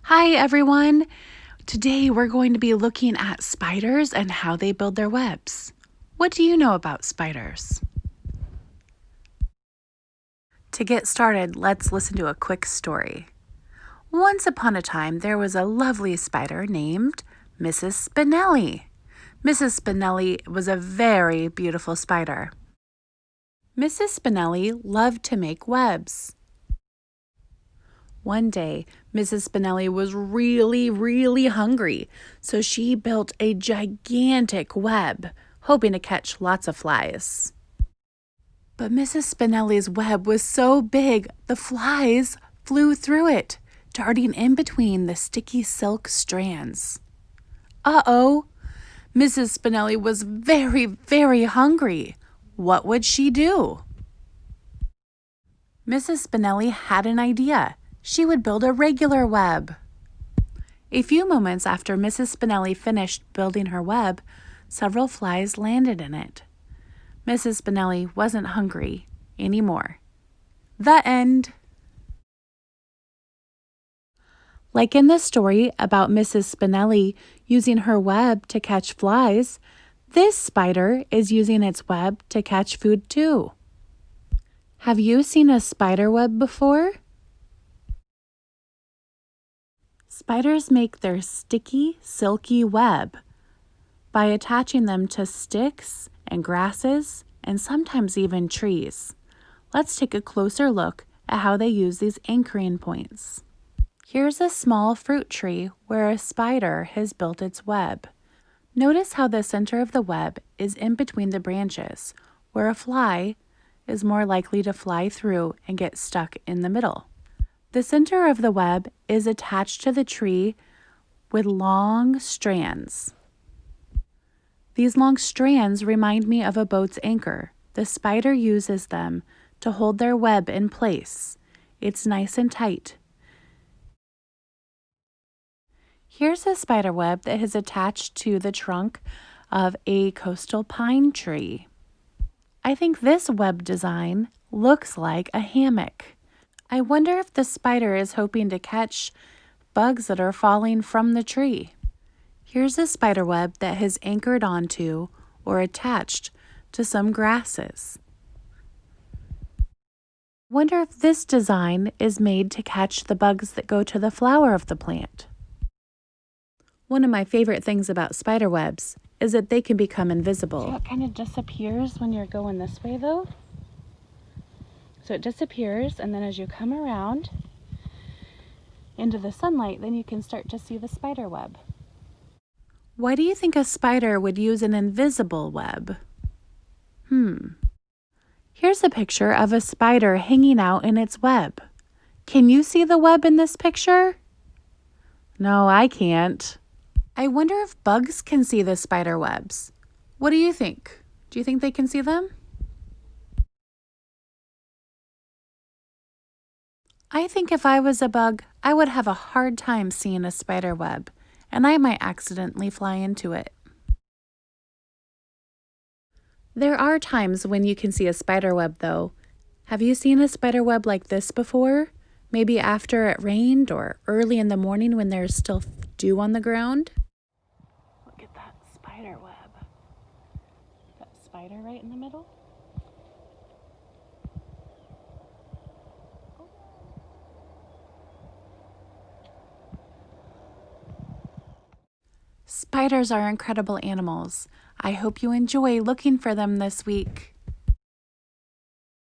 Hi, everyone. Today we're going to be looking at spiders and how they build their webs. What do you know about spiders? To get started, let's listen to a quick story. Once upon a time, there was a lovely spider named Mrs. Spinelli. Mrs. Spinelli was a very beautiful spider. Mrs. Spinelli loved to make webs. One day, Mrs. Spinelli was really hungry, so she built a gigantic web, hoping to catch lots of flies. But Mrs. Spinelli's web was so big, the flies flew through it, darting in between the sticky silk strands. Uh-oh! Mrs. Spinelli was very hungry. What would she do? Mrs. Spinelli had an idea. She would build a regular web. A few moments after Mrs. Spinelli finished building her web, several flies landed in it. Mrs. Spinelli wasn't hungry anymore. The end. Like in the story about Mrs. Spinelli using her web to catch flies, this spider is using its web to catch food too. Have you seen a spider web before? Spiders make their sticky, silky web by attaching them to sticks and grasses and sometimes even trees. Let's take a closer look at how they use these anchoring points. Here's a small fruit tree where a spider has built its web. Notice how the center of the web is in between the branches, where a fly is more likely to fly through and get stuck in the middle. The center of the web is attached to the tree with long strands. These long strands remind me of a boat's anchor. The spider uses them to hold their web in place. It's nice and tight. Here's a spider web that is attached to the trunk of a coastal pine tree. I think this web design looks like a hammock. I wonder if the spider is hoping to catch bugs that are falling from the tree. Here's a spider web that has anchored onto or attached to some grasses. Wonder if this design is made to catch the bugs that go to the flower of the plant. One of my favorite things about spider webs is that they can become invisible. See how it kind of disappears when you're going this way though? So it disappears, and then as you come around into the sunlight, then you can start to see the spider web. Why do you think a spider would use an invisible web? Here's a picture of a spider hanging out in its web. Can you see the web in this picture? No, I can't. I wonder if bugs can see the spider webs. What do you think? Do you think they can see them? I think if I was a bug, I would have a hard time seeing a spider web, and I might accidentally fly into it. There are times when you can see a spider web, though. Have you seen a spider web like this before? Maybe after it rained or early in the morning when there's still dew on the ground? Look at that spider web. That spider right in the middle. Spiders are incredible animals. I hope you enjoy looking for them this week.